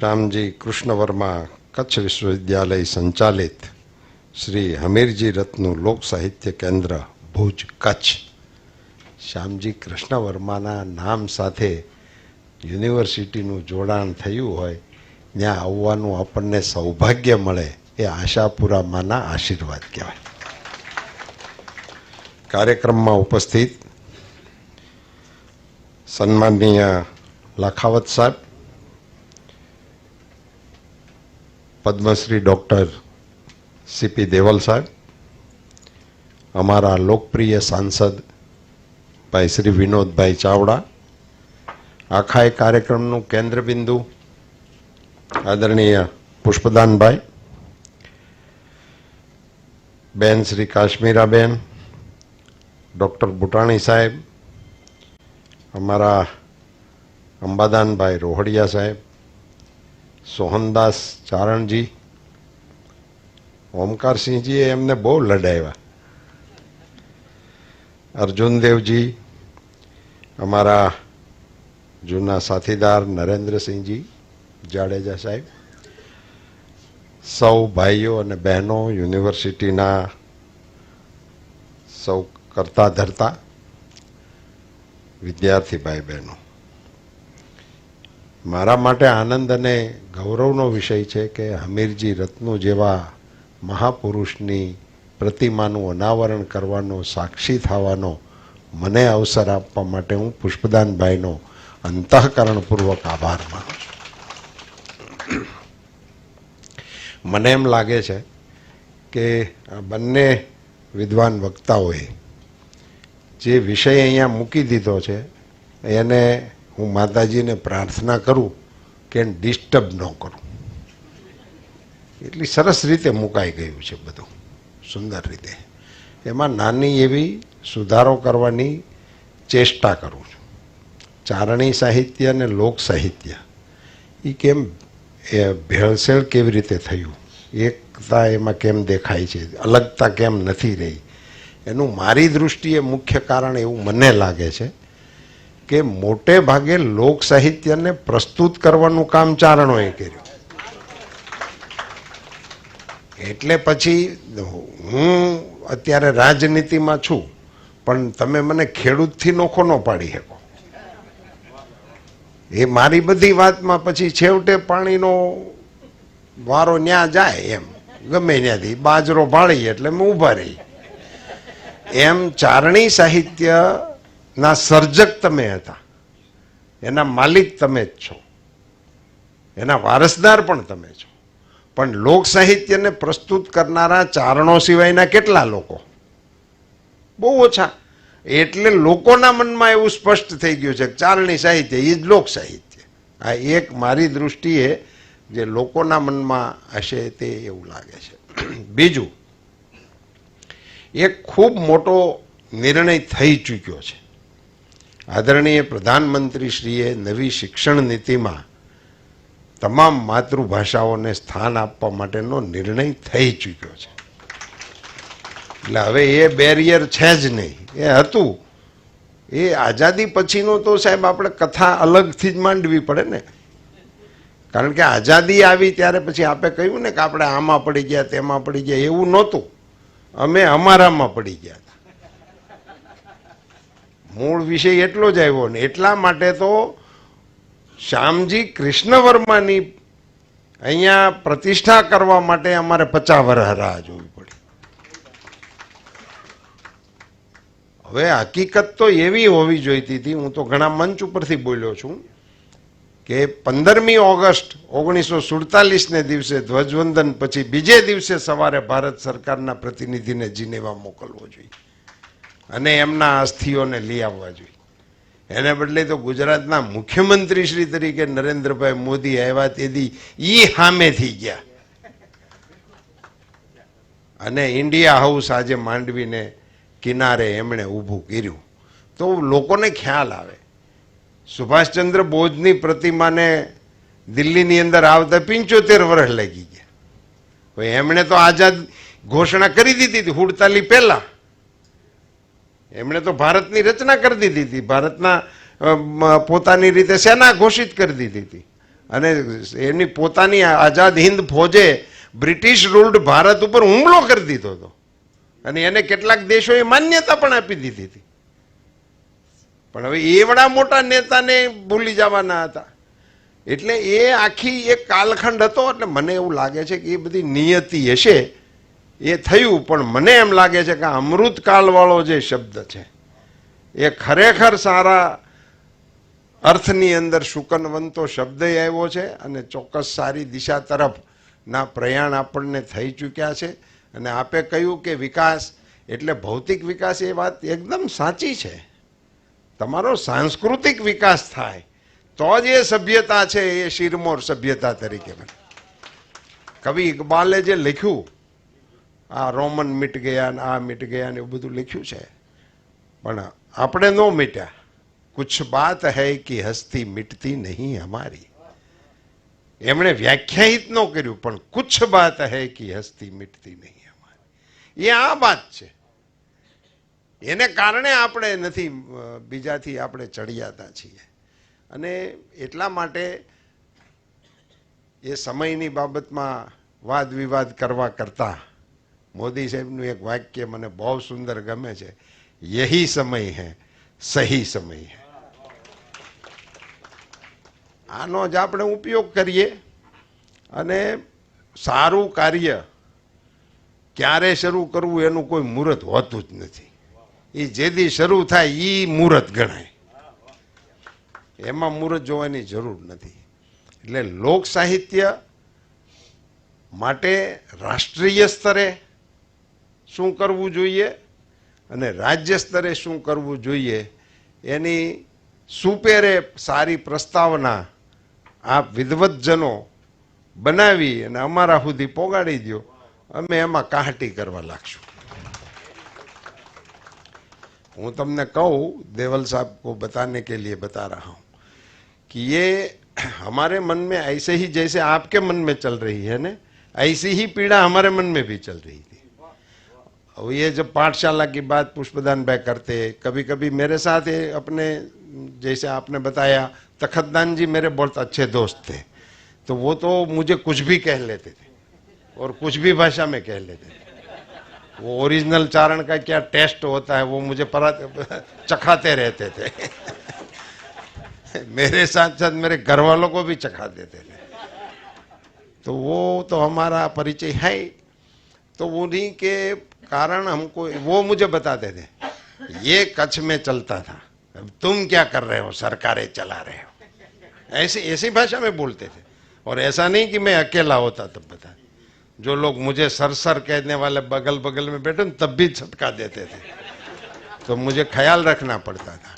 રામજી કૃષ્ણ વર્મા કચ્છ વિશ્વવિદ્યાલય સંચાલિત શ્રી હમીરજી રત્નું લોક સાહિત્ય કેન્દ્ર ભુજ કચ્છ શ્યામજી કૃષ્ણ વર્માના નામ સાથે યુનિવર્સિટીનું જોડાણ થયું હોય ત્યાં આવવાનું આપણને સૌભાગ્ય મળે એ આશાપુરા માના આશીર્વાદ કહેવાય. કાર્યક્રમમાં ઉપસ્થિત સન્માનનીય લાખાવત સાહેબ, પદ્મશ્રી ડૉક્ટર સીપી દેવલ સાહેબ, અમારા લોકપ્રિય સાંસદ ભાઈ શ્રી વિનોદભાઈ ચાવડા, આખા એ કાર્યક્રમનું કેન્દ્રબિંદુ આદરણીય પુષ્પદાનભાઈ, બેન શ્રી કાશ્મીરાબેન, ડૉક્ટર બુટાણી સાહેબ, અમારા અંબાદાનભાઈ રોહડિયા સાહેબ, સોહનદાસ ચારણજી, ઓમકારસિંહજીએ એમને બહુ લડાવ્યા, અર્જુનદેવજી, અમારા જૂના સાથીદાર નરેન્દ્રસિંહજી જાડેજા સાહેબ, સૌ ભાઈઓ અને બહેનો, યુનિવર્સિટીના સૌ કરતા ધરતા વિદ્યાર્થી ભાઈ બહેનો, મારા માટે આનંદ અને ગૌરવનો વિષય છે કે હમીરજી રત્નું જેવા મહાપુરુષની પ્રતિમાનું અનાવરણ કરવાનો, સાક્ષી થવાનો મને અવસર આપવા માટે હું પુષ્પદાનભાઈનો અંતઃકરણપૂર્વક આભાર માનું છું. મને એમ લાગે છે કે આ બંને વિદ્વાન વક્તાઓએ જે વિષય અહીંયા મૂકી દીધો છે એને હું માતાજીને પ્રાર્થના કરું કે ડિસ્ટર્બ ન કરું. એટલી સરસ રીતે મુકાઈ ગયું છે બધું, સુંદર રીતે. એમાં નાની એવી સુધારો કરવાની ચેષ્ટા કરું છું. ચારણી સાહિત્ય અને લોક સાહિત્ય એ કેમ ભેળસેળ કેવી રીતે થયું, એકતા એમાં કેમ દેખાય છે, અલગતા કેમ નથી રહી, એનું મારી દૃષ્ટિએ મુખ્ય કારણ એવું મને લાગે છે કે મોટે ભાગે લોક સાહિત્યને પ્રસ્તુત કરવાનું કામ ચારણોએ કર્યું. એટલે પછી હું અત્યારે રાજનીતિમાં છું, પણ તમે મને ખેડૂતથી નોખો ન પાડી શકો. એ મારી બધી વાતમાં પછી છેવટે પાણીનો વારો ન્યા જાય, એમ ગમે ત્યાંથી બાજરો ભાળી એટલે મેં ઊભા રહી. એમ ચારણી સાહિત્ય ના સર્જક તમે હતા, એના માલિક તમે જ છો, એના વારસદાર પણ તમે છો, પણ લોક સાહિત્યને પ્રસ્તુત કરનારા ચારણો સિવાયના કેટલા લોકો? બહુ ઓછા. એટલે લોકોના મનમાં એવું સ્પષ્ટ થઈ ગયું છે કે ચારણી સાહિત્ય એ જ લોક સાહિત્ય. આ એક મારી દૃષ્ટિએ જે લોકોના મનમાં હશે તે એવું લાગે છે. બીજું, એક ખૂબ મોટો નિર્ણય થઈ ચૂક્યો છે. આદરણીય પ્રધાનમંત્રીશ્રીએ નવી શિક્ષણ નીતિમાં તમામ માતૃભાષાઓને સ્થાન આપવા માટેનો નિર્ણય થઈ ચૂક્યો છે. એટલે હવે એ બેરિયર છે જ નહીં. એ હતું એ આઝાદી પછીનું તો સાહેબ આપણે કથા અલગથી જ માંડવી પડે ને, કારણ કે આઝાદી આવી ત્યારે પછી આપણે કહ્યું ને કે આપણે આમાં પડી ગયા તેમાં પડી ગયા, એવું નહોતું. અમે અમારામાં પડી ગયા. મૂળ વિષય એટલો જ આવ્યો ને એટલા માટે તો શ્યામજી કૃષ્ણ વર્માની અહીંયા પ્રતિષ્ઠા કરવા માટે અમારે 50 વર્ષ રાહ જોવી પડી. હવે હકીકત તો એવી હોવી જોઈતી હતી, હું તો ઘણા મંચ ઉપરથી બોલ્યો છું કે 15મી ઓગસ્ટ 1947ને દિવસે ધ્વજવંદન પછી બીજે દિવસે સવારે ભારત સરકારના પ્રતિનિધિને જીનેવા મોકલવો જોઈએ અને એમના અસ્થિઓને લઈ આવવા જોઈએ. એને બદલે તો ગુજરાતના મુખ્યમંત્રી શ્રી તરીકે નરેન્દ્રભાઈ મોદી આવ્યા તેથી ઈ સામે થઈ ગયા અને ઇન્ડિયા હાઉસ આજે માંડવીને કિનારે એમણે ઊભું કર્યું. તો લોકોને ખ્યાલ આવે. સુભાષચંદ્ર બોઝની પ્રતિમાને દિલ્હીની અંદર આવતા 75 વર્ષ લાગી ગયા. એમણે તો આઝાદ ઘોષણા કરી દીધી હતી 47 પહેલા. એમણે તો ભારતની રચના કરી દીધી હતી, ભારતના પોતાની રીતે સેના ઘોષિત કરી દીધી હતી. અને એની પોતાની આઝાદ હિન્દ ફોજે બ્રિટિશ રૂલ્ડ ભારત ઉપર હુમલો કરી દીધો હતો અને એને કેટલાક દેશોએ માન્યતા પણ આપી દીધી હતી. પણ હવે એવડા મોટા નેતાને ભૂલી જવાના હતા. એટલે એ આખી એક કાલખંડ હતો. એટલે મને એવું લાગે છે કે એ બધી નિયતિ હશે, એ થયું. પણ મને એમ લાગે છે કે અમૃતકાળ વાળો જે શબ્દ છે એ ખરેખર સારા અર્થની અંદર શુકનવંતો શબ્દ આવ્યો છે અને ચોક્કસ સારી દિશા તરફના પ્રયાણ આપણને થઈ ચૂક્યા છે. અને આપે કહ્યું કે વિકાસ એટલે ભૌતિક વિકાસ, એ વાત એકદમ સાચી છે. તમારો સાંસ્કૃતિક વિકાસ થાય તો જ એ સભ્યતા છે એ શિરમોર સભ્યતા તરીકે બને. કવિ ઇકબાલે જે લખ્યું, આ રોમન મિટ ગયા ને આ મિટ ગયા ને એવું બધું લખ્યું છે, પણ આપણે ન મિટ્યા. કુછ બાત હૈ કે હસ્તી મિટતી નહીં હમારી. એમણે વ્યાખ્યાયિત ન કર્યું, પણ કુછ બાત હૈ કે હસ્તી મિટતી નહીં હમારી. એ આ વાત છે. એને કારણે આપણે નથી બીજાથી આપણે ચડિયાતા છીએ. અને એટલા માટે એ સમયની બાબતમાં વાદ વિવાદ કરવા કરતા મોદી સાહેબનું એક વાક્ય મને બહુ સુંદર ગમે છે, યહી સમય હૈ સહી સમય હૈ. આનો જ આપણે ઉપયોગ કરીએ અને સારું કાર્ય ક્યારે શરૂ કરવું એનું કોઈ મુહૂર્ત હોતું જ નથી. એ જેથી શરૂ થાય એ મુહૂર્ત ગણાય, એમાં મુહૂર્ત જોવાની જરૂર નથી. એટલે લોક સાહિત્ય માટે રાષ્ટ્રીય સ્તરે શું કરવું જોઈએ અને રાજ્ય સ્તરે શું કરવું જોઈએ એની સુપેરે સારી પ્રસ્તાવના આપ વિદ્વતજનો બનાવી અને અમારા સુધી પોગાડી દો, અમે એમાં કાહટી કરવા લાગશું. હું તમને કહું, देवल साहब को बताने के लिए बता रहा हूं कि ये हमारे मन में ऐसे ही जैसे आपके मन में चल रही है ना, ऐसी ही पीड़ा हमारे मन में भी चल रही थी. और ये जब पाठशाला की बात पुष्पदान भाई करते, कभी कभी मेरे साथ अपने जैसे आपने बताया तखतदान जी मेरे बहुत अच्छे दोस्त थे, तो वो तो मुझे कुछ भी कह लेते थे और कुछ भी भाषा में कह लेते थे. वो ओरिजिनल चारण का क्या टेस्ट होता है वो मुझे चखाते रहते थे. मेरे साथ साथ मेरे घर वालों को भी चखा देते थे. तो वो तो हमारा परिचय है. तो उन्हीं के कारण हमको वो मुझे बताते थे ये कच्छ में चलता था, अब तुम क्या कर रहे हो, सरकारें चला रहे हो. ऐसी भाषा में बोलते थे. और ऐसा नहीं कि मैं अकेला होता तब बता, जो लोग मुझे सर कहने वाले बगल बगल में बैठे तब भी छटका देते थे, तो मुझे ख्याल रखना पड़ता था.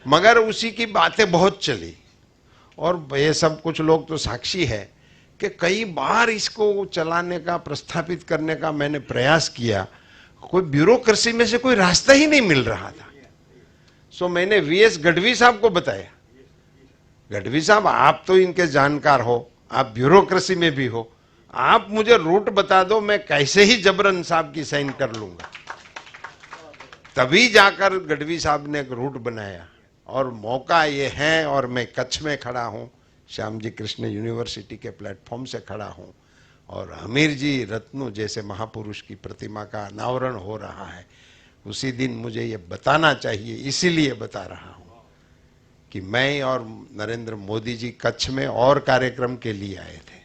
मगर उसी की बातें बहुत चली. और ये सब कुछ लोग तो साक्षी है कि कई बार इसको चलाने का, प्रस्थापित करने का मैंने प्रयास किया, कोई ब्यूरोक्रेसी में से कोई रास्ता ही नहीं मिल रहा था. सो मैंने वीएस गढ़वी साहब को बताया, गढ़वी साहब आप तो इनके जानकार हो, आप ब्यूरोक्रेसी में भी हो, आप मुझे रूट बता दो, मैं कैसे ही जबरन साहब की साइन कर लूंगा. तभी जाकर गढ़वी साहब ने एक रूट बनाया. और मौका ये है, और मैं कच्छ में खड़ा हूँ, श्याम जी कृष्ण यूनिवर्सिटी के प्लेटफॉर्म से खड़ा हूँ, और हमीर जी रत्नू जैसे महापुरुष की प्रतिमा का अनावरण हो रहा है. उसी दिन मुझे ये बताना चाहिए, इसीलिए बता रहा हूँ कि मैं और नरेंद्र मोदी जी कच्छ में और कार्यक्रम के लिए आए थे,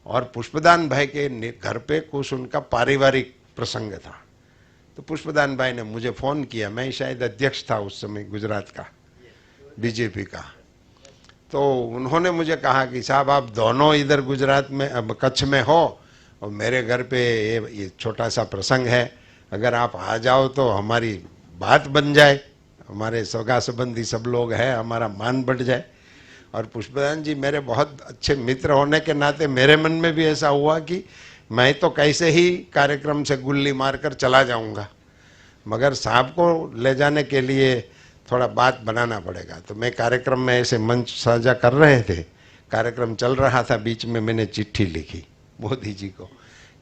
और पुष्पदान भाई के घर पे कुछ उनका पारिवारिक प्रसंग था. तो पुष्पदान भाई ने मुझे फ़ोन किया, मैं शायद अध्यक्ष था उस समय गुजरात का, बीजेपी का. तो उन्होंने मुझे कहा कि साहब आप दोनों इधर गुजरात में, अब कच्छ में हो, और मेरे घर पे ये छोटा सा प्रसंग है, अगर आप आ जाओ तो हमारी बात बन जाए, हमारे सगा संबंधी सब लोग हैं, हमारा मान बढ़ जाए. और पुष्पदान जी मेरे बहुत अच्छे मित्र होने के नाते मेरे मन में भी ऐसा हुआ कि मैं तो कैसे ही कार्यक्रम से गुल्ली मारकर चला जाऊंगा, मगर साहब को ले जाने के लिए थोड़ा बात बनाना पड़ेगा. तो मैं कार्यक्रम में ऐसे मंच साझा कर रहे थे, कार्यक्रम चल रहा था, बीच में मैंने चिट्ठी लिखी मोदी जी को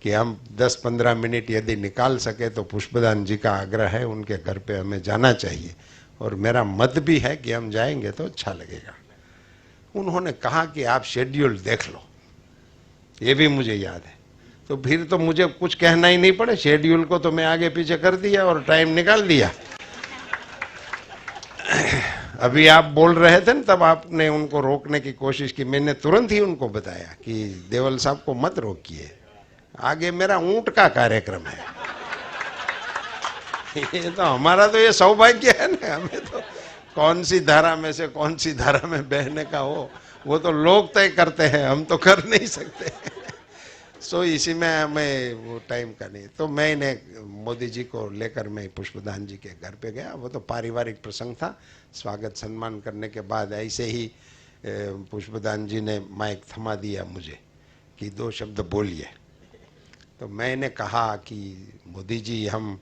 कि हम 10-15 मिनट यदि निकाल सके तो पुष्पदान जी का आग्रह है, उनके घर पे हमें जाना चाहिए, और मेरा मत भी है कि हम जाएंगे तो अच्छा लगेगा. उन्होंने कहा कि आप शेड्यूल देख लो, ये भी मुझे याद है। तो फिर तो मुझे कुछ कहना ही नहीं पड़े, शेड्यूल को तो मैं आगे पीछे कर दिया और टाइम निकाल दिया। अभी आप बोल रहे थे ना, तब आपने उनको रोकने की कोशिश की, मैंने तुरंत ही उनको बताया कि देवल साहब को मत रोकिए, आगे मेरा ऊंट का कार्यक्रम है। ये तो हमारा तो ये सौभाग्य है ना, हमें तो कौन सी धारा में से कौन सी धारा में बहने का हो वो तो लोग तय करते हैं, हम तो कर नहीं सकते। सो इसी में हमें वो टाइम का नहीं। तो मैंने मोदी जी को लेकर मैं पुष्पदान जी के घर पे गया। वो तो पारिवारिक प्रसंग था, स्वागत सम्मान करने के बाद ऐसे ही पुष्पदान जी ने माइक थमा दिया मुझे कि 2 शब्द बोलिए। तो मैंने कहा कि मोदी जी, हम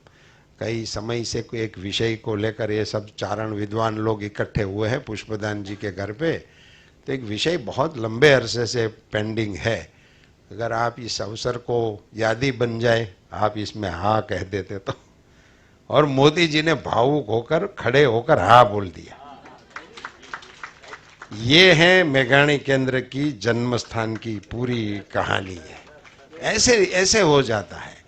कई समय से एक विषय को लेकर ये सब चारण विद्वान लोग इकट्ठे हुए हैं पुष्पदान जी के घर पे, तो एक विषय बहुत लंबे अरसे से पेंडिंग है, अगर आप इस अवसर को यादी बन जाए, आप इसमें हाँ कह देते तो। और मोदी जी ने भावुक होकर खड़े होकर हाँ बोल दिया। ये है मेघाणी केंद्र की जन्म स्थान की पूरी कहानी है। ऐसे ऐसे हो जाता है।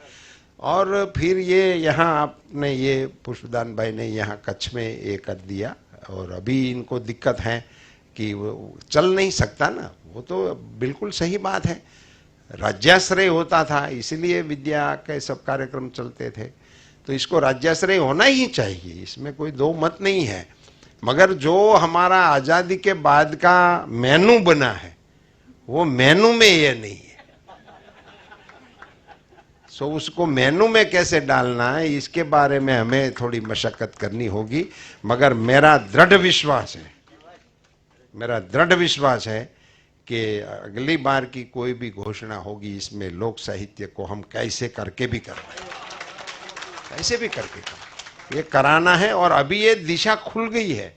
और फिर ये यहाँ आपने ये पुष्पदान भाई ने यहाँ कच्छ में ये कर दिया, और अभी इनको दिक्कत है कि वो चल नहीं सकता ना, वो तो बिल्कुल सही बात है। राज्याश्रय होता था, इसलिए विद्या के सब कार्यक्रम चलते थे, तो इसको राज्याश्रय होना ही चाहिए, इसमें कोई दो मत नहीं है। मगर जो हमारा आज़ादी के बाद का मेनू बना है, वो मेनू में ये नहीं है। सो उसको मेनू में कैसे डालना है, इसके बारे में हमें थोड़ी मशक्कत करनी होगी। मगर मेरा दृढ़ विश्वास है कि अगली बार की कोई भी घोषणा होगी, इसमें लोक साहित्य को हम कैसे करके भी करवाएं, कैसे भी करके करवाएं, ये कराना है। और अभी ये दिशा खुल गई है।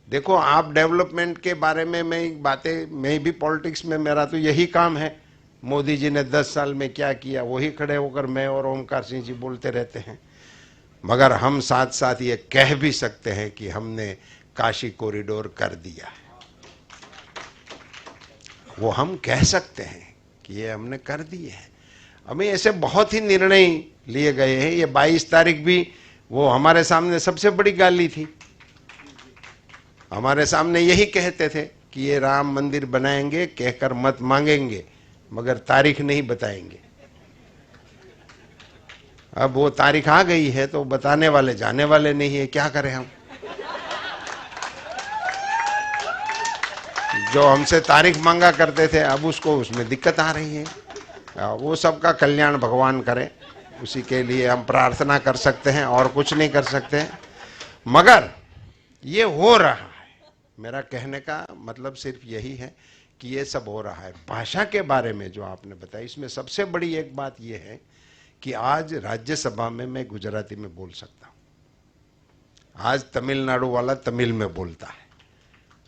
देखो, आप डेवलपमेंट के बारे में मैं भी पॉलिटिक्स में, मेरा तो यही काम है। मोदी जी ने 10 साल में क्या किया, वही खड़े होकर मैं और ओमकार सिंह जी बोलते रहते हैं। मगर हम साथ साथ ये कह भी सकते हैं कि हमने काशी कॉरिडोर कर दिया है, वो हम कह सकते हैं कि ये हमने कर दिए हैं। हमें ऐसे बहुत ही निर्णय लिए गए हैं। ये 22 तारीख भी वो हमारे सामने सबसे बड़ी गाली थी। हमारे सामने यही कहते थे कि ये राम मंदिर बनाएंगे, कहकर मत मांगेंगे, मगर तारीख नहीं बताएंगे। अब वो तारीख आ गई है तो बताने वाले जाने वाले नहीं है, क्या करें हम। जो हमसे तारीख मांगा करते थे, अब उसको उसमें दिक्कत आ रही है। वो सबका कल्याण भगवान करे, उसी के लिए हम प्रार्थना कर सकते हैं और कुछ नहीं कर सकते हैं। मगर ये हो रहा है। मेरा कहने का मतलब सिर्फ यही है कि ये सब हो रहा है। भाषा के बारे में जो आपने बताया, इसमें सबसे बड़ी एक बात यह है कि आज राज्यसभा में मैं गुजराती में बोल सकता हूँ। आज तमिलनाडु वाला तमिल में बोलता है,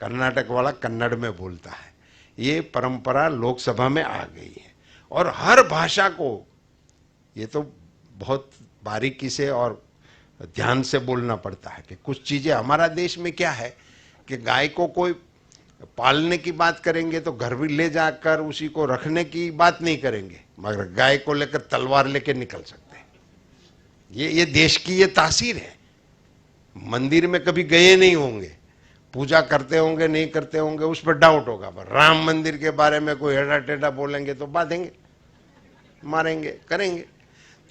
कर्नाटक वाला कन्नड़ में बोलता है। ये परंपरा लोकसभा में आ गई है। और हर भाषा को, ये तो बहुत बारीकी से और ध्यान से बोलना पड़ता है कि कुछ चीज़ें हमारा देश में क्या है कि गाय को कोई पालने की बात करेंगे तो घर भी ले जाकर उसी को रखने की बात नहीं करेंगे, मगर गाय को लेकर तलवार लेकर निकल सकते हैं। ये देश की ये तासीर है। मंदिर में कभी गए नहीं होंगे, पूजा करते होंगे नहीं करते होंगे, उस पर डाउट होगा, पर राम मंदिर के बारे में कोई हेड़ा टेढ़ा बोलेंगे तो बांधेंगे, मारेंगे, करेंगे।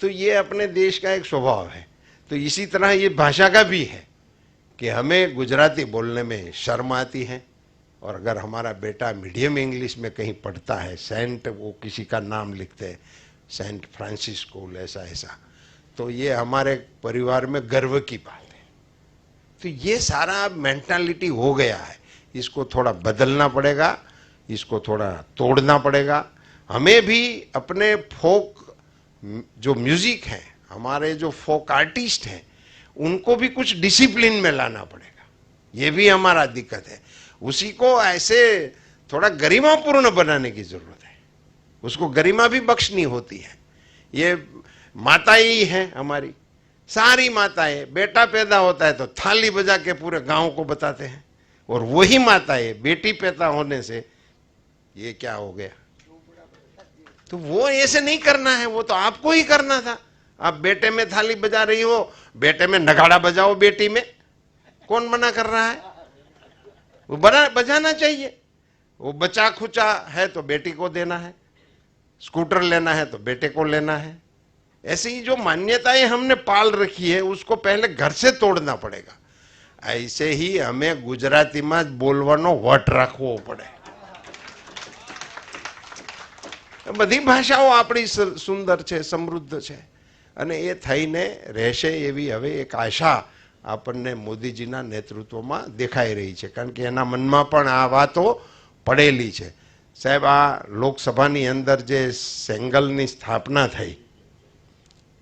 तो ये अपने देश का एक स्वभाव है। तो इसी तरह ये भाषा का भी है कि हमें गुजराती बोलने में शर्म आती है। और अगर हमारा बेटा मीडियम इंग्लिश में कहीं पढ़ता है, सेंट, वो किसी का नाम लिखते हैं, सेंट फ्रांसिस स्कूल, ऐसा ऐसा, तो ये हमारे परिवार में गर्व की बात है। तो ये सारा मेंटालिटी हो गया है, इसको थोड़ा बदलना पड़ेगा, इसको थोड़ा तोड़ना पड़ेगा। हमें भी अपने फोक जो म्यूजिक है, हमारे जो फोक आर्टिस्ट हैं, उनको भी कुछ डिसिप्लिन में लाना पड़ेगा। ये भी हमारा दिक्कत है। उसी को ऐसे थोड़ा गरिमापूर्ण बनाने की जरूरत है। उसको गरिमा भी बख्शनी होती है। ये माताएं ही हैं हमारी, सारी माताएं। बेटा पैदा होता है तो थाली बजा के पूरे गांव को बताते हैं, और वही माताएं बेटी पैदा होने से ये क्या हो गया। तो वो ऐसे नहीं करना है, वो तो आपको ही करना था। आप बेटे में थाली बजा रही हो, बेटे में नगाड़ा बजाओ, बेटी में कौन मना कर रहा है? वो बजाना चाहिए। वो बचा खुचा है तो बेटी को देना है, स्कूटर लेना है तो बेटे को लेना है। ऐसी ही जो मान्यताएं हमने पाल रखी है उसको पहले घर से तोड़ना पड़ेगा। ऐसे ही हमें गुजराती में बोलવાનો વટ રાખવો પડે। બધી ભાષાઓ આપણી સુંદર છે, સમૃદ્ધ છે, અને એ થઈને રહેશે એવી હવે એક આશા આપણને મોદીજીના નેતૃત્વમાં દેખાઈ રહી છે, કારણ કે એના મનમાં પણ આ વાતો પડેલી છે। સાહેબ, આ લોકસભાની અંદર જે સેંગલની સ્થાપના થઈ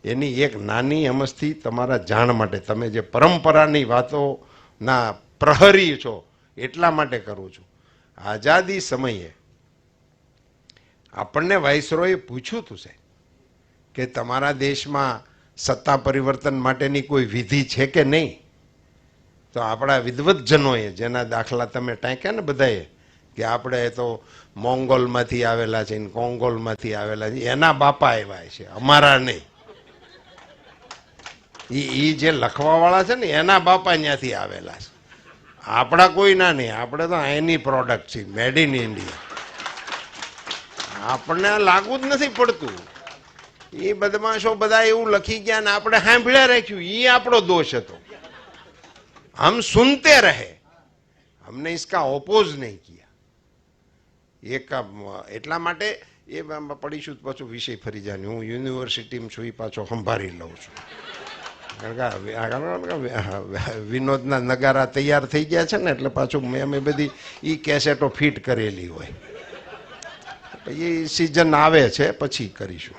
એની એક નાની અમસ્તી તમારા જાણ માટે, તમે જે પરંપરાની વાતોના પ્રહરી છો એટલા માટે કરું છું। આઝાદી સમયે આપણને વાઇસરોએ પૂછ્યું હતું છે કે તમારા દેશમાં સત્તા પરિવર્તન માટેની કોઈ વિધિ છે કે નહીં? તો આપણા વિદ્વતજનોએ, જેના દાખલા તમે ટાંક્યા ને બધાએ, કે આપણે તો મોંગોલમાંથી આવેલા છે, કોંગોલમાંથી આવેલા છે, એના બાપા આવ્યા છે, અમારા નહીં। એ જે લખવાવાળા છે ને એના બાપા ત્યાંથી આવેલા છે, આપણા કોઈ ના નહીં। આપણે તો એની પ્રોડક્ટ છે, મેડ ઇન ઇન્ડિયા। આપણને લાગુ જ નથી પડતું। એ બદમાશો બધા એવું લખી ગયા ને આપણે સાંભળ્યા રાખ્યું, એ આપણો દોષ હતો। હમ સુનતે રહે, हमने इसका ઓપોઝ નહીં किया। એક એટલા માટે એ પડીશું પાછું વિષય ફરી જાય। હું યુનિવર્સિટીમાં છું એ પાછો સંભાળી લઉં છું, કારણ કે વિનોદના નગારા તૈયાર થઈ ગયા છે ને, એટલે પાછું અમે બધી એ કેસેટો ફિટ કરેલી હોય। એ સિઝન આવે છે પછી કરીશું।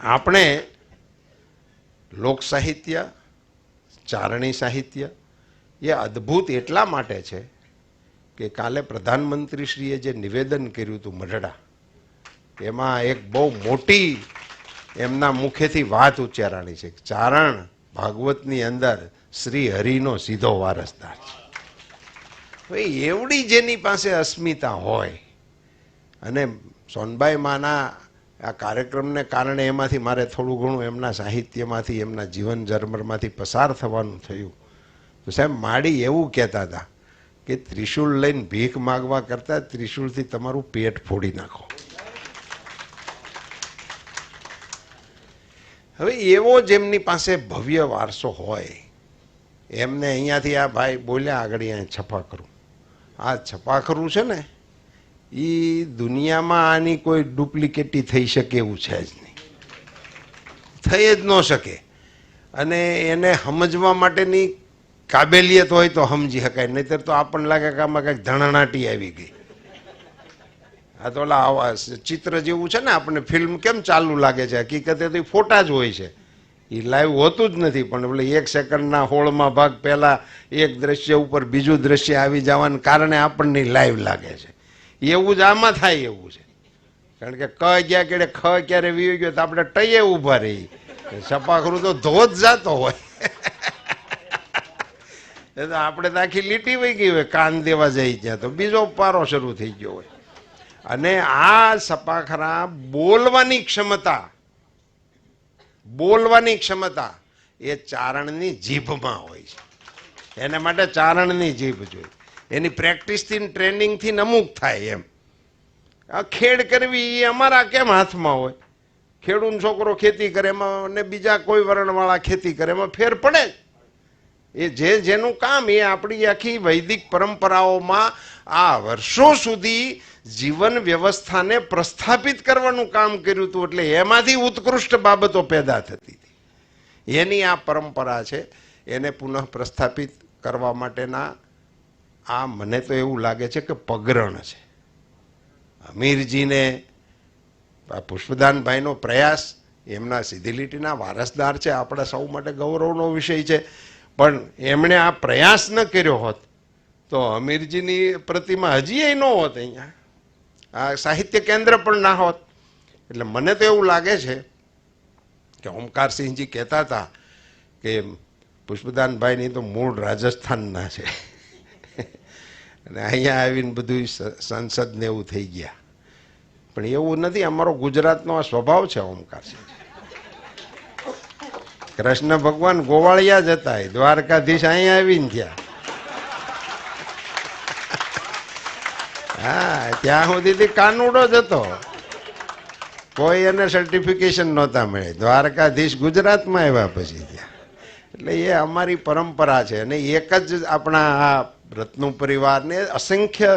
આપણે લોક સાહિત્ય, ચારણી સાહિત્ય એ અદ્ભુત એટલા માટે છે કે કાલે પ્રધાનમંત્રીશ્રીએ જે નિવેદન કર્યું હતું મઢડા, એમાં એક બહુ મોટી એમના મુખેથી વાત ઉચ્ચારાણી છે। ચારણ ભાગવતની અંદર શ્રી હરિનો સીધો વારસદાર છે। એવડી જેની પાસે અસ્મિતા હોય, અને સોનબાઈ માના આ કાર્યક્રમને કારણે એમાંથી મારે થોડું ઘણું એમના સાહિત્યમાંથી, એમના જીવન જર્મરમાંથી પસાર થવાનું થયું। તો સાહેબ, માડી એવું કહેતા હતા કે ત્રિશુલ લઈને ભીખ માગવા કરતા ત્રિશુલથી તમારું પેટ ફોડી નાખો। હવે એવો જેમની પાસે ભવ્ય વારસો હોય એમને અહીંયાથી આ ભાઈ બોલ્યા આગળ અહીંયા છપાખરું, આ છપાખરું છે ને એ દુનિયામાં આની કોઈ ડુપ્લિકેટી થઈ શકે એવું છે જ નહીં, થઈ જ ન શકે। અને એને સમજવા માટેની કાબેલિયત હોય તો સમજી શકાય, નહીતર તો આપણને લાગે કે આમાં કંઈક ધણનાટી આવી ગઈ। આ તો ઓલા આવા ચિત્ર જેવું છે ને, આપણને ફિલ્મ કેમ ચાલુ લાગે છે, હકીકતે તો ફોટા જ હોય છે, એ લાઈવ હોતું જ નથી। પણ એટલે 1 સેકન્ડના 16મા ભાગ પહેલા એક દ્રશ્ય ઉપર બીજું દ્રશ્ય આવી જવાને કારણે આપણને લાઈવ લાગે છે। એવું જ આમાં થાય એવું છે, કારણ કે ક ગયા કેડે ખ ક્યારે વી ગયો તો આપણે ટઈએ ઊભા રહી, છપાખરું તો ધોધ જાતો હોય। એ તો આપણે તો આખી લીટી વહી ગઈ હોય, કાન દેવા જઈ ત્યાં તો બીજો પારો શરૂ થઈ ગયો હોય। અને આ છપાખરા બોલવાની ક્ષમતા એ ચારણની જીભમાં હોય છે। એને માટે ચારણની જીભ જોઈએ, એની પ્રેક્ટિસથી ટ્રેનિંગથી અમુક થાય એમ। આ ખેડ કરવી એ અમારા કેમ હાથમાં હોય? ખેડૂત છોકરો ખેતી કરે એમાં, અને બીજા કોઈ વર્ણવાળા ખેતી કરે એમાં ફેર પડે જ। એ જેનું કામ, એ આપણી આખી વૈદિક પરંપરાઓમાં આ વર્ષો સુધી જીવન વ્યવસ્થાને પ્રસ્થાપિત કરવાનું કામ કર્યું હતું, એટલે એમાંથી ઉત્કૃષ્ટ બાબતો પેદા થતી હતી। એની આ પરંપરા છે, એને પુનઃ પ્રસ્થાપિત કરવા માટેના આ મને તો એવું લાગે છે કે પગરણ છે। અમીરજીને પુષ્પદાનભાઈનો પ્રયાસ, એમના સીધી લીટીના વારસદાર છે, આપણા સૌ માટે ગૌરવનો વિષય છે। પણ એમણે આ પ્રયાસ ન કર્યો હોત તો અમીરજીની પ્રતિમા હજી ન હોત, અહીંયા આ સાહિત્ય કેન્દ્ર પણ ના હોત। એટલે મને તો એવું લાગે છે કે ઓમકારસિંહજી કહેતા હતા કે પુષ્પદાનભાઈની તો મૂળ રાજસ્થાનના છે। અને અહીંયા આવીને બધું સંસદને એવું થઈ ગયા. પણ એવું નથી, અમારો ગુજરાતનો આ સ્વભાવ છે ઓમકારસિંહ. કૃષ્ણ ભગવાન ગોવાળિયા જ હતા, દ્વારકાધીશ અહીંયા આવીને થયા. હા, ત્યાં સુધી કાનુડો જ હતો, કોઈ એને સર્ટિફિકેશન નહોતા મળે. દ્વારકાધીશ ગુજરાતમાં આવ્યા પછી ત્યાં. એટલે એ અમારી પરંપરા છે. અને એક જ આપણા આ રત્નુ પરિવારને અસંખ્ય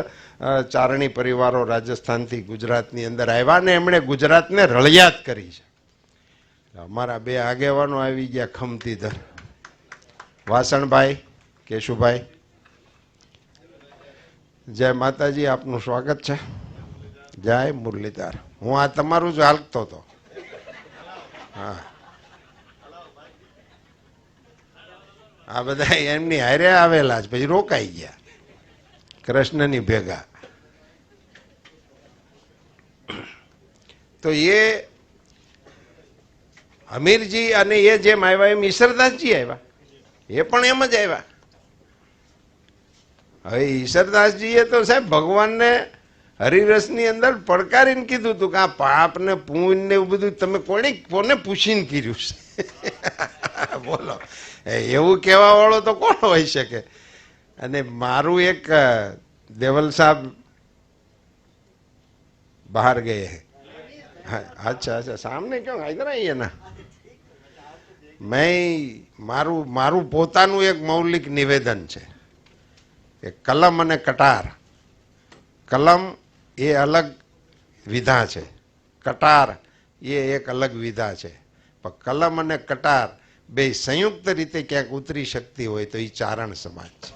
ચારણી પરિવારો રાજસ્થાનથી ગુજરાતની અંદર આવ્યા ને એમણે ગુજરાતને રળિયાત કરી છે. અમારા બે આગેવાનો આવી ગયા ખમતીધર, વાસણભાઈ, કેશુભાઈ. જય માતાજી, આપનું સ્વાગત છે. જય મુરલીધર. હું આ તમારું જ હાલતો હતો. હા, આ બધા એમની હારે આવેલા જ, પછી રોકાઈ ગયા કૃષ્ણની ભેગા. તો એ અમીરજી અને એ જેમ આવ્યા એમ ઈશ્વરદાસજી આવ્યા, એ પણ એમ જ આવ્યા. હવે ઈશ્વરદાસજીએ તો સાહેબ ભગવાનને હરિરસની અંદર પડકારીને કીધું હતું કે આ પાપ ને પુણ્ય ને એવું બધું તમે કોને પૂછીને કર્યું છે? બોલો, એવું કહેવા વાળો તો કોણ હોઈ શકે? અને મારું એક દેવલ સાહેબ બહાર ગયે. અચ્છા અચ્છા, સામને ક્यों इधर आइए ना. મારું પોતાનું એક મૌલિક નિવેદન છે કે કલમ અને કટાર, કલમ એ અલગ વિધા છે, કટાર એ એક અલગ વિધા છે. પણ કલમ અને કટાર બે સંયુક્ત રીતે ક્યાંક ઉતરી શકતી હોય તો એ ચારણ સમાજ છે.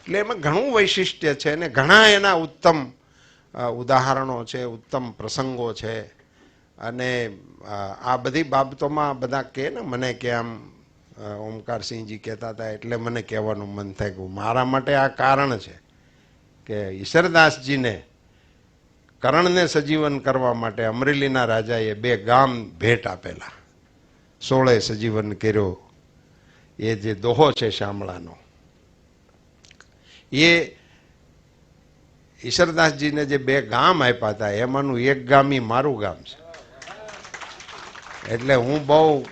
એટલે એમાં ઘણું વૈશિષ્ટ્ય છે અને ઘણા એના ઉત્તમ ઉદાહરણો છે, ઉત્તમ પ્રસંગો છે. અને આ બધી બાબતોમાં બધા કહે ને મને કે આમ ઓમકારસિંહજી કહેતા હતા એટલે મને કહેવાનું મન થાય કે મારા માટે આ કારણ છે કે ઈશ્વરદાસજીને કરણને સજીવન કરવા માટે અમરેલીના રાજાએ 2 ગામ ભેટ આપેલા. 16 સજીવન કર્યો એ જે દોહો છે શામળાનો, એ ઈશ્વરદાસજીને જે 2 ગામ આપ્યા હતા એમાંનું એક ગામ ઈ મારું ગામ છે. એટલે હું બહુ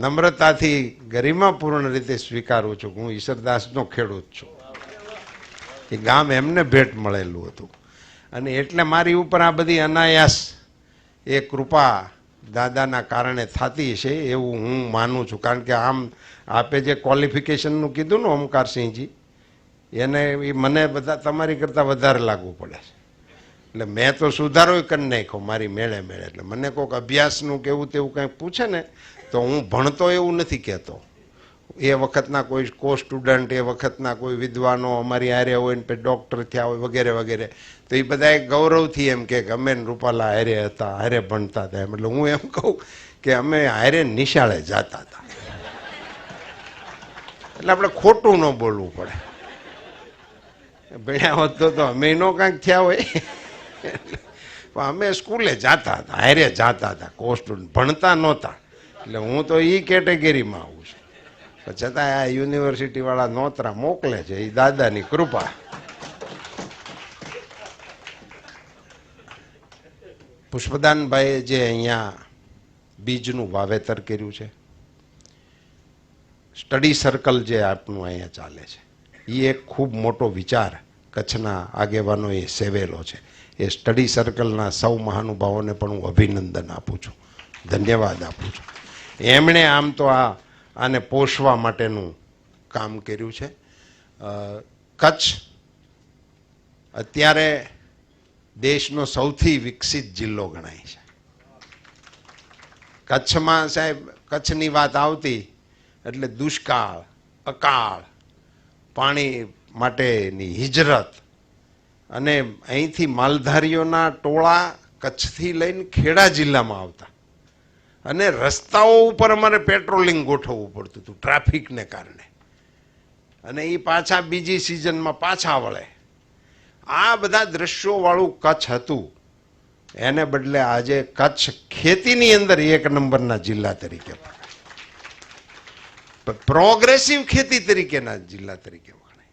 નમ્રતાથી ગરિમાપૂર્ણ રીતે સ્વીકારું છું કે હું ઈશ્વરદાસનો ખેડૂત છું. એ ગામ એમને ભેટ મળેલું હતું અને એટલે મારી ઉપર આ બધી અનાયાસ એ કૃપા દાદાના કારણે થતી છે એવું હું માનું છું. કારણ કે આમ આપે જે ક્વોલિફિકેશનનું કીધું ને ઓમકારસિંહજી, એને એ મને બધા તમારી કરતાં વધારે લાગુ પડે છે. એટલે મેં તો સુધારો કરી નાખ્યો મારી મેળે મેળે. એટલે મને કોઈક અભ્યાસનું કેવું તેવું કંઈક પૂછે ને તો હું ભણતો એવું નથી કહેતો. એ વખતના કોઈ સ્ટુડન્ટ, એ વખતના કોઈ વિદ્વાનો અમારી હારે હોય ને પછી ડૉક્ટર થયા હોય વગેરે વગેરે, તો એ બધા ગૌરવથી એમ કે અમે રૂપાલા હારે હતા, હારે ભણતા હતા. એટલે હું એમ કહું કે અમે હારે નિશાળે જતા હતા. એટલે આપણે ખોટું ન બોલવું પડે. ભણ્યા હોત તો અમે નો કાંઈક થયા હોય. અમે સ્કૂલે જતા હતા, હારે જતા હતા, સ્ટુડન્ટ ભણતા નહોતા. એટલે હું તો એ કેટેગરીમાં આવું છું. છતાં આ યુનિવર્સિટી વાળા નોતરા મોકલે છે, એ દાદાની કૃપા. પુષ્પદાનભાઈએ જે અહીંયા બીજનું વાવેતર કર્યું છે, સ્ટડી સર્કલ જે આપનું અહીંયા ચાલે છે, એ એક ખૂબ મોટો વિચાર કચ્છના આગેવાનોએ સેવેલો છે. એ સ્ટડી સર્કલના સૌ મહાનુભાવોને પણ હું અભિનંદન આપું છું, ધન્યવાદ આપું છું. એમણે આમ તો આને પોષવા માટેનું કામ કર્યું છે. કચ્છ અત્યારે દેશનો સૌથી વિકસિત જિલ્લો ગણાય છે. કચ્છમાં સાહેબ કચ્છની વાત આવતી એટલે દુષ્કાળ, અકાળ, પાણી માટેની હિજરત, અને અહીંથી માલધારીઓના ટોળા કચ્છથી લઈને ખેડા જિલ્લામાં આવતા અને રસ્તાઓ ઉપર અમારે પેટ્રોલિંગ ગોઠવવું પડતું હતું ટ્રાફિકને કારણે. અને એ પાછા બીજી સિઝનમાં પાછા વળે. આ બધા દ્રશ્યોવાળું કચ્છ હતું. એને બદલે આજે કચ્છ ખેતીની અંદર 1 નંબરના જિલ્લા તરીકે, પ્રોગ્રેસિવ ખેતી તરીકેના જિલ્લા તરીકે વખણાય.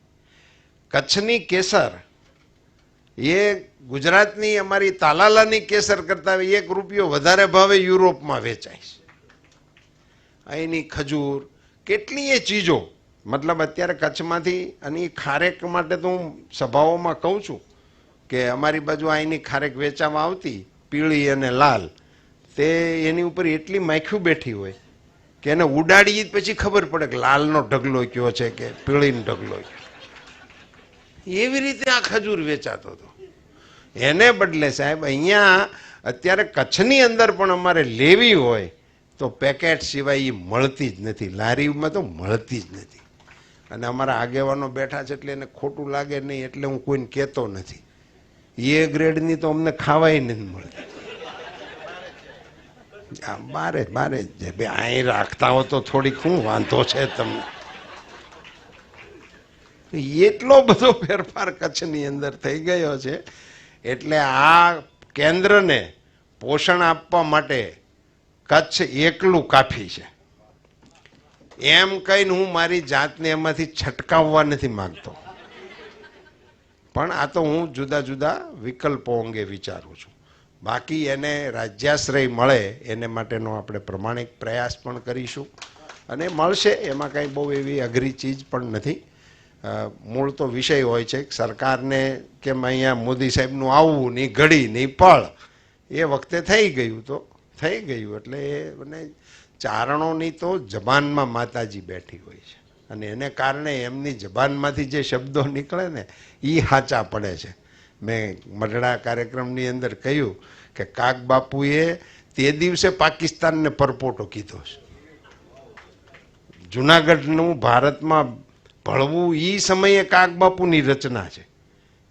કચ્છની કેસર એ ગુજરાતની અમારી તાલાલાની કેસર કરતા ₹1 વધારે ભાવે યુરોપમાં વેચાય છે. અહીંની ખજૂર કેટલીય ચીજો, મતલબ અત્યારે કચ્છમાંથી અને ખારેક માટે તો હું સભાઓમાં કહું છું કે અમારી બાજુ અહીંની ખારેક વેચાવા આવતી પીળી અને લાલ, તે એની ઉપર એટલી માખ્યું બેઠી હોય કે એને ઉડાડી પછી ખબર પડે કે લાલનો ઢગલો કયો છે કે પીળીનો ઢગલો કયો. એવી રીતે આ ખજૂર વેચાતો હતો. એને બદલે સાહેબ અહીંયા અત્યારે કચ્છની અંદર પણ અમારે લેવી હોય તો પેકેટ સિવાય એ મળતી જ નથી, લારીમાં તો મળતી જ નથી. અને અમારા આગેવાનો બેઠા છે એટલે એને ખોટું લાગે નહીં એટલે હું કોઈને કહેતો નથી. એ ગ્રેડની તો અમને ખાવાય નથી મળતી. બારે બારે જ બે અહીં રાખતા હો તો થોડીક શું વાંધો છે તમને. એટલો બધો ફેરફાર કચ્છની અંદર થઈ ગયો છે. એટલે આ કેન્દ્રને પોષણ આપવા માટે કચ્છ એકલું કાફી છે એમ કહીને હું મારી જાતને એમાંથી છટકાવવા નથી માંગતો, પણ આ તો હું જુદા જુદા વિકલ્પો અંગે વિચારું છું. બાકી એને રાજ્યાશ્રય મળે એને માટેનો આપણે પ્રમાણિક પ્રયાસ પણ કરીશું અને મળશે. એમાં કાંઈ બહુ એવી અઘરી ચીજ પણ નથી. મૂળ તો વિષય હોય છે સરકારને કેમ અહીંયા મોદી સાહેબનું આવવું ની ઘડી ની પળ એ વખતે થઈ ગયું તો થઈ ગયું. એટલે અને ચારણોની તો જબાનમાં માતાજી બેઠી હોય છે અને એને કારણે એમની જબાનમાંથી જે શબ્દો નીકળે ને એ સાચા પડે છે. મેં મઢડા કાર્યક્રમની અંદર કહ્યું કે કાગ બાપુએ તે દિવસે પાકિસ્તાનને પરપોટો કીધો છે. જુનાગઢનું ભારતમાં ભળવું એ સમયે કાગબાપુની રચના છે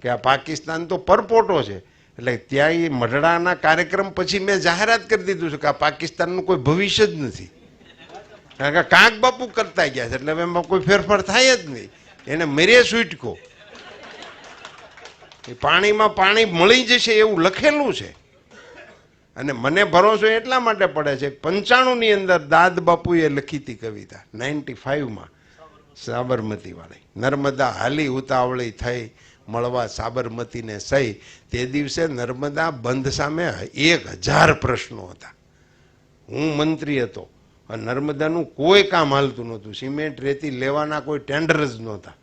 કે આ પાકિસ્તાન તો પરપોટો છે. એટલે ત્યાં એ મઢડાના કાર્યક્રમ પછી મેં જાહેરાત કરી દીધું છે કે આ પાકિસ્તાનનું કોઈ ભવિષ્ય જ નથી, કારણ કે કાગબાપુ કરતા ગયા છે એટલે એમાં કોઈ ફેરફાર થાય જ નહીં. એને મેરે છૂટકો એ પાણીમાં પાણી મળી જશે એવું લખેલું છે. અને મને ભરોસો એટલા માટે પડે છે 95ની અંદર દાદ બાપુએ લખી હતી કવિતા 95માં સાબરમતી વાળી, નર્મદા હાલી ઉતાવળી થઈ મળવા સાબરમતીને સહી. તે દિવસે નર્મદા બંધ સામે 1000 પ્રશ્નો હતા. હું મંત્રી હતો અને નર્મદાનું કોઈ કામ હાલતું નહોતું. સિમેન્ટ રેતી લેવાના કોઈ ટેન્ડર જ નહોતા.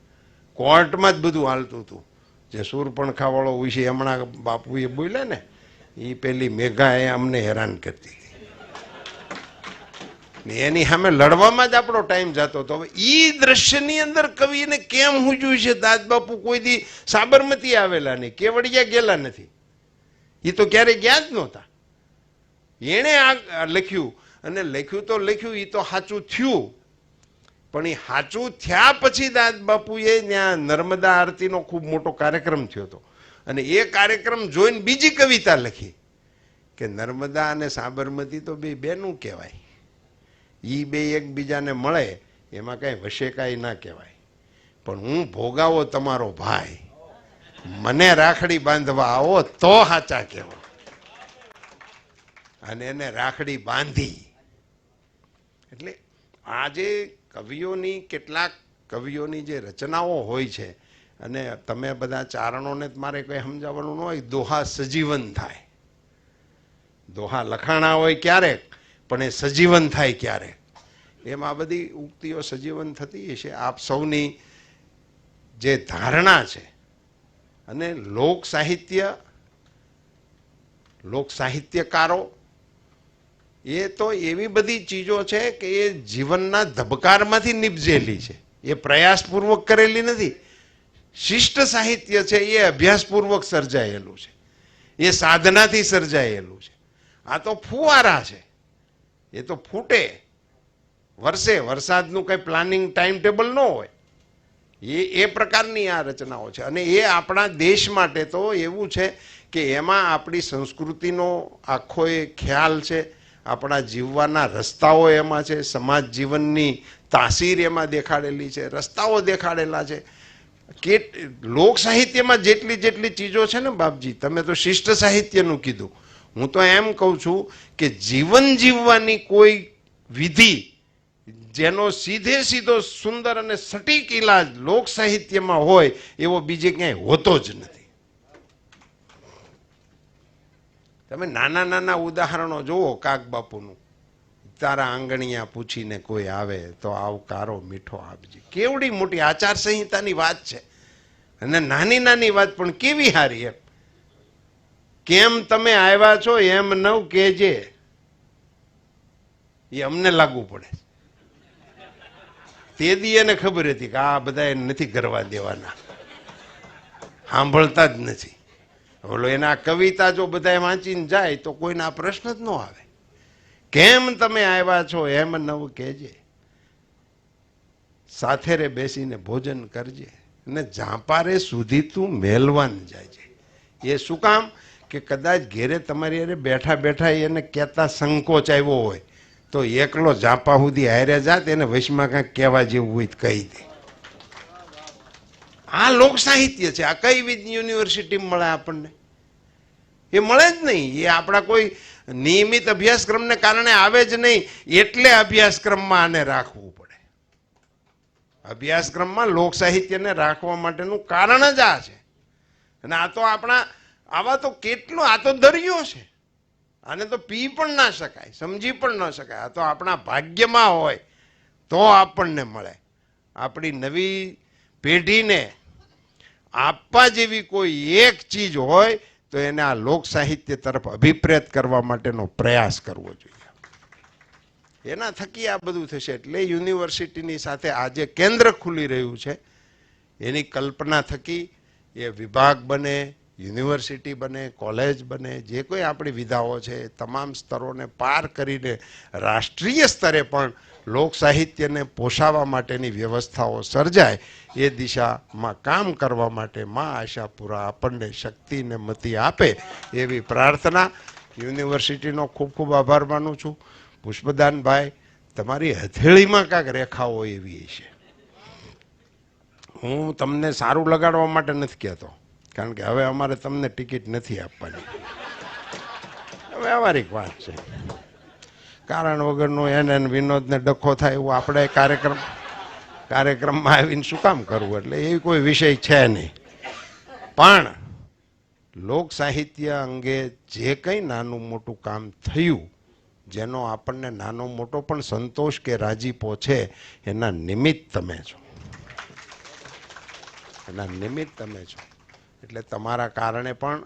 કોર્ટમાં જ બધું હાલતું હતું. જે સુરપણખા વાળો વિશે હમણાં બાપુએ બોલ્યા ને એ પેલી મેઘા એ અમને હેરાન કરતી એની સામે લડવામાં જ આપણો ટાઈમ જતો હતો. હવે ઈ દ્રશ્યની અંદર કવિને કેમ હુજ્યું છે દાદ બાપુ કોઈ દી સાબરમતી આવેલા નહીં, કેવડિયા ગયેલા નથી, એ તો ક્યારેય ગયા જ નહોતા. એણે આ લખ્યું અને લખ્યું તો લખ્યું, એ તો સાચું થયું. પણ એ સાચું થયા પછી દાદ બાપુએ ત્યાં નર્મદા આરતીનો ખૂબ મોટો કાર્યક્રમ થયો હતો અને એ કાર્યક્રમ જોઈને બીજી કવિતા લખી કે નર્મદા અને સાબરમતી તો બેનું કહેવાય, એ બે એકબીજાને મળે એમાં કાંઈ વશે કાંઈ ના કહેવાય. પણ હું ભોગાવો તમારો ભાઈ, મને રાખડી બાંધવા આવો તો સાચા કહેવો. અને એને રાખડી બાંધી. એટલે આજે કવિઓની કેટલાક કવિઓની જે રચનાઓ હોય છે અને તમે બધા ચારણોને મારે કંઈ સમજાવવાનું ન હોય, દોહા સજીવન થાય. દોહા લખાણા હોય ક્યારેક પણ એ સજીવન થાય ક્યારેક. એમ આ બધી ઉક્તિઓ સજીવન થતી હશે. આપ સૌની જે ધારણા છે અને લોક સાહિત્યકારો એ તો એવી બધી ચીજો છે કે એ જીવનના ધબકારમાંથી નિપજેલી છે. એ પ્રયાસપૂર્વક કરેલી નથી. શિષ્ટ સાહિત્ય છે એ અભ્યાસપૂર્વક સર્જાયેલું છે, એ સાધનાથી સર્જાયેલું છે. આ તો ફુવારા છે, એ તો ફૂટે વરસે. વરસાદનું કંઈ પ્લાનિંગ ટાઈમ ટેબલ ન હોય. એ પ્રકારની આ રચનાઓ છે અને એ આપણા દેશ માટે તો એવું છે કે એમાં આપણી સંસ્કૃતિનો આખો એ ખ્યાલ છે, આપણા જીવવાના રસ્તાઓ એમાં છે, સમાજ જીવનની તાસીર એમાં દેખાડેલી છે, રસ્તાઓ દેખાડેલા છે. કે લોક સાહિત્યમાં જેટલી ચીજો છે ને બાપજી, તમે તો શિષ્ટ સાહિત્યનું કીધું, હું તો એમ કહું છું કે જીવન જીવવાની કોઈ વિધિ જેનો સીધે સીધો સુંદર અને સટીક ઇલાજ લોક સાહિત્યમાં હોય એવો બીજે ક્યાંય હોતો જ નથી. તમે નાના નાના ઉદાહરણો જુઓ. કાગબાપુનું, તારા આંગણિયા પૂછીને કોઈ આવે તો આવકારો મીઠો આપજે. કેવડી મોટી આચાર સંહિતાની વાત છે, અને નાની નાની વાત પણ કેવી હારી. એમ કેમ તમે આવ્યા છો એમ ન કહેજે, એ અમને લાગુ પડે. તે દી એને ખબર હતી કે આ બધા નથી કરવા દેવાના, સાંભળતા જ નથી. બોલો એના કવિતા જો બધા વાંચીને જાય તો કોઈને આ પ્રશ્ન જ ન આવે. કેમ તમે આવ્યા છો એમ નવ કહેજે, સાથે રે બેસીને ભોજન કરજે, અને જાપારે સુધી તું મેલવાન જાય. એ શું કામ? કે કદાચ ઘેરે તમારી અરે બેઠા બેઠા એને કહેતા સંકોચ આવ્યો હોય તો એકલો જાપા સુધી હારે જાત, એને વશમાં કાંઈક કહેવા જેવું હોય કહી દે. આ લોક સાહિત્ય છે. આ કઈ યુનિવર્સિટી મળે આપણને? એ મળે જ નહીં. એ આપણા કોઈ નિયમિત અભ્યાસક્રમને કારણે આવે જ નહીં. એટલે અભ્યાસક્રમમાં આને રાખવું પડે. અભ્યાસક્રમમાં લોક સાહિત્યને રાખવા માટેનું કારણ જ આ છે. અને આ તો આપણા આવા તો કેટલું, આ તો દરિયો છે. આને તો પી પણ ના શકાય, સમજી પણ ન શકાય. આ તો આપણા ભાગ્યમાં હોય તો આપણને મળે. આપણી નવી પેઢીને આપવા જેવી કોઈ એક ચીજ હોય તો એને આ લોક સાહિત્ય તરફ અભિપ્રેત કરવા માટેનો પ્રયાસ કરવો જોઈએ. એના થકી આ બધું થશે. એટલે યુનિવર્સિટીની સાથે આજે કેન્દ્ર ખુલી રહ્યું છે, એની કલ્પના થકી એ વિભાગ બને, યુનિવર્સિટી બને, કોલેજ બને, જે કોઈ આપણી વિધાઓ છે તમામ સ્તરોને પાર કરીને રાષ્ટ્રીય સ્તરે પણ લોક સાહિત્યને પોષાવા માટેની વ્યવસ્થાઓ સર્જાય એ દિશામાં કામ કરવા માટે મા આશાપુરા આપણને શક્તિ ને મતિ આપે એવી પ્રાર્થના. યુનિવર્સિટીનો ખૂબ ખૂબ આભાર માનું છું. પુષ્પદાનભાઈ, તમારી હથેળીમાં કાંઈક રેખા હોય એવી છે. હું તમને સારું લગાડવા માટે નથી કહેતો, કારણ કે હવે અમારે તમને ટિકિટ નથી આપવાની. વ્યવહારિક વાત છે. કારણ વગરનું એને વિનોદને ડખો થાય એવું આપણે કાર્યક્રમમાં આવીને શું કામ કરવું? એટલે એ કોઈ વિષય છે નહીં. પણ લોક સાહિત્ય અંગે જે કંઈ નાનું મોટું કામ થયું, જેનો આપણને નાનો મોટો પણ સંતોષ કે રાજીપો છે, એના નિમિત્ત તમે છો. એના નિમિત્ત તમે છો. એટલે તમારા કારણે પણ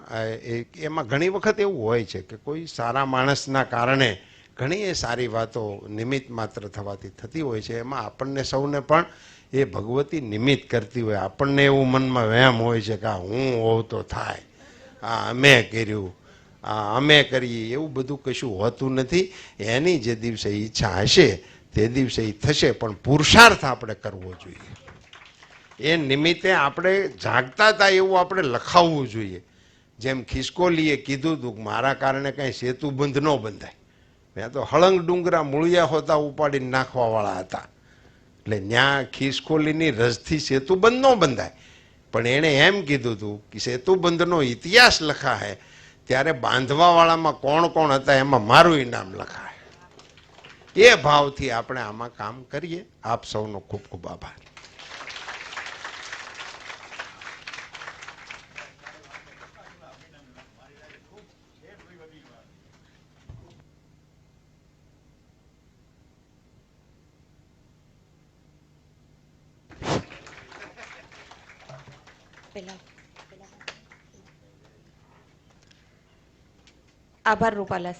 એમાં ઘણી વખત એવું હોય છે કે કોઈ સારા માણસના કારણે ઘણી એ સારી વાતો નિમિત્ત માત્ર થવાથી થતી હોય છે. એમાં આપણને સૌને પણ એ ભગવતી નિમિત્ત કરતી હોય. આપણને એવું મનમાં વહેમ હોય છે કે હું હોઉં તો થાય, આ અમે કર્યું, આ અમે કરીએ, એવું બધું કશું હોતું નથી. એની જે દિવસે ઈચ્છા હશે તે દિવસે એ થશે, પણ પુરુષાર્થ આપણે કરવો જોઈએ. એ નિમિત્તે આપણે જાગતા હતા એવું આપણે લખાવવું જોઈએ. જેમ ખિસકોલીએ કીધું હતું કે મારા કારણે કાંઈ સેતુબંધ ન બંધાય. મેં તો હળંગ ડુંગરા મૂળિયા હોતા ઉપાડીને નાખવાવાળા હતા. એટલે ન્યા ખિસકોલીની રસથી સેતુબંધ ન બંધાય. પણ એણે એમ કીધું હતું કે સેતુબંધનો ઇતિહાસ લખાય ત્યારે બાંધવાવાળામાં કોણ કોણ હતા એમાં મારું ઇનામ લખાય. એ ભાવથી આપણે આમાં કામ કરીએ. આપ સૌનો ખૂબ ખૂબ આભાર. આભાર રૂપાલા.